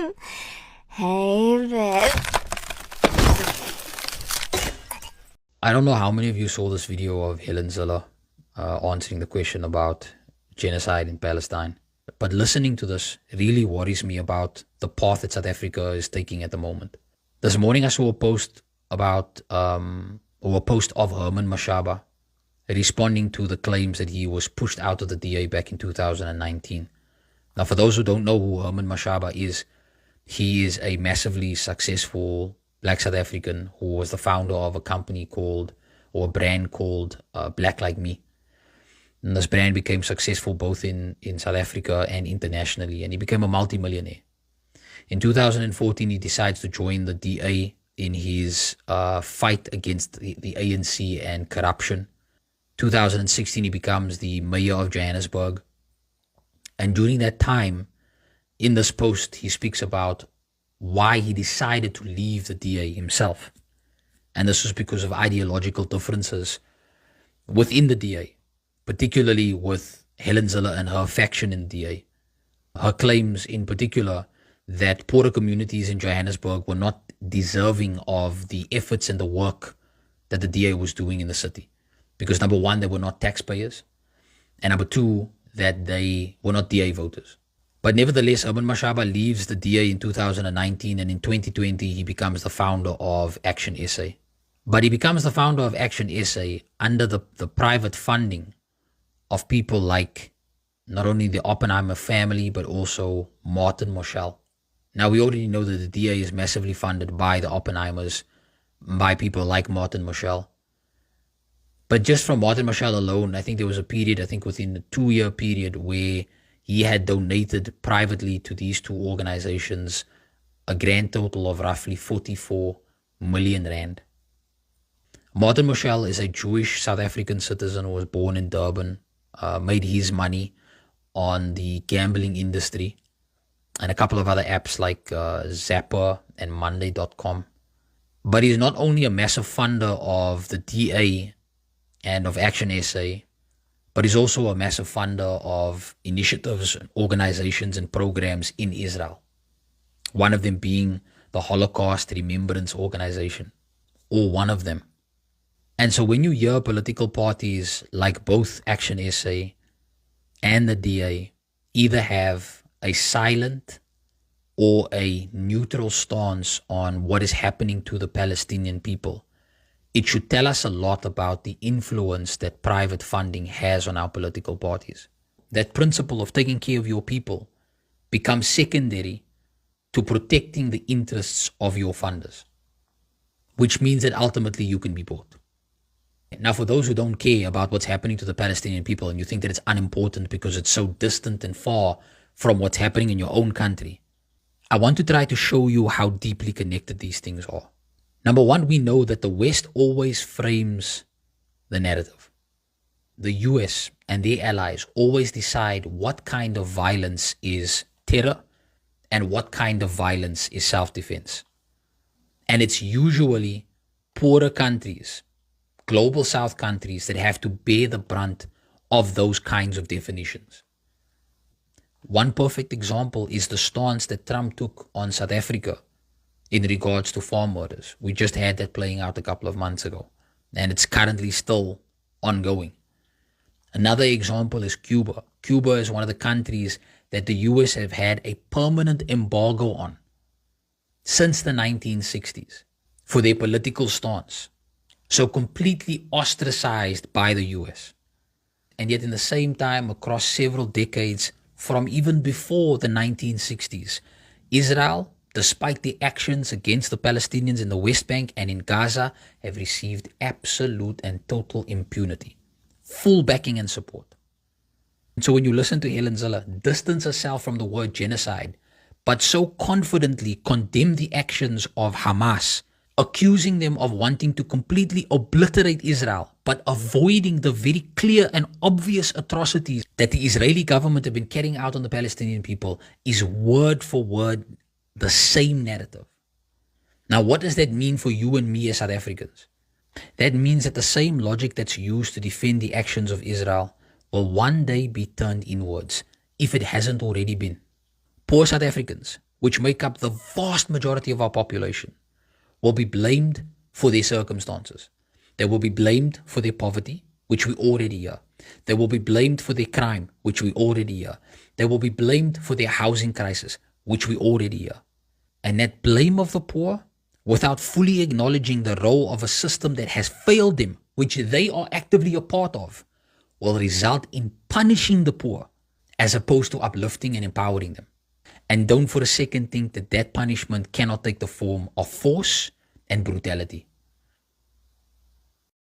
Hey, babe. I don't know how many of you saw this video of Helen Ziller answering the question about genocide in Palestine. But listening to this really worries me about the path that South Africa is taking at the moment. This morning I saw a post about, or a post of Herman Mashaba responding to the claims that he was pushed out of the DA back in 2019. Now, for those who don't know who Herman Mashaba is, he is a massively successful Black South African who was the founder of a company called, or a brand called Black Like Me. And this brand became successful both in South Africa and internationally, and he became a multimillionaire. In 2014, he decides to join the DA in his fight against the ANC and corruption. 2016, he becomes the mayor of Johannesburg. And during that time, in this post, he speaks about why he decided to leave the DA himself. And this was because of ideological differences within the DA, particularly with Helen Ziller and her faction in the DA. Her claims in particular that poorer communities in Johannesburg were not deserving of the efforts and the work that the DA was doing in the city. Because number one, they were not taxpayers. And number two, that they were not DA voters. But nevertheless, Herman Mashaba leaves the DA in 2019, and in 2020, he becomes the founder of ActionSA. But he becomes the founder of ActionSA under the private funding of people like not only the Oppenheimer family, but also Martin Moshel. Now, we already know that the DA is massively funded by the Oppenheimers, by people like Martin Moshel. But just from Martin Moshel alone, I think there was a period, within a 2-year period, where he had donated privately to these two organizations a grand total of roughly 44 million rand. Martin Moshel is a Jewish South African citizen who was born in Durban, made his money on the gambling industry and a couple of other apps like Zapper and Monday.com. But he's not only a massive funder of the DA and of ActionSA, but he's also a massive funder of initiatives, organizations, and programs in Israel. One of them being the Holocaust Remembrance Organization, or one of them. And so when you hear political parties like both ActionSA and the DA either have a silent or a neutral stance on what is happening to the Palestinian people, it should tell us a lot about the influence that private funding has on our political parties. That principle of taking care of your people becomes secondary to protecting the interests of your funders, which means that ultimately you can be bought. Now, for those who don't care about what's happening to the Palestinian people and you think that it's unimportant because it's so distant and far from what's happening in your own country, I want to try to show you how deeply connected these things are. Number one, we know that the West always frames the narrative. The US and their allies always decide what kind of violence is terror and what kind of violence is self-defense. And it's usually poorer countries, global South countries, that have to bear the brunt of those kinds of definitions. One perfect example is the stance that Trump took on South Africa in regards to farm murders. We just had that playing out a couple of months ago, and it's currently still ongoing. Another example is Cuba. Cuba is one of the countries that the US have had a permanent embargo on since the 1960s for their political stance. So completely ostracized by the US. And yet in the same time, across several decades, from even before the 1960s, Israel, despite the actions against the Palestinians in the West Bank and in Gaza, have received absolute and total impunity, full backing and support. And so when you listen to Helen Ziller distance herself from the word genocide, but so confidently condemn the actions of Hamas, accusing them of wanting to completely obliterate Israel, but avoiding the very clear and obvious atrocities that the Israeli government have been carrying out on the Palestinian people, is word for word the same narrative. Now, what does that mean for you and me as South Africans? That means that the same logic that's used to defend the actions of Israel will one day be turned inwards, if it hasn't already been. Poor South Africans, which make up the vast majority of our population, will be blamed for their circumstances. They will be blamed for their poverty, which we already hear. They will be blamed for their crime, which we already hear. They will be blamed for their housing crisis, which we already hear. And that blame of the poor, without fully acknowledging the role of a system that has failed them, which they are actively a part of, will result in punishing the poor as opposed to uplifting and empowering them. And don't for a second think that that punishment cannot take the form of force and brutality.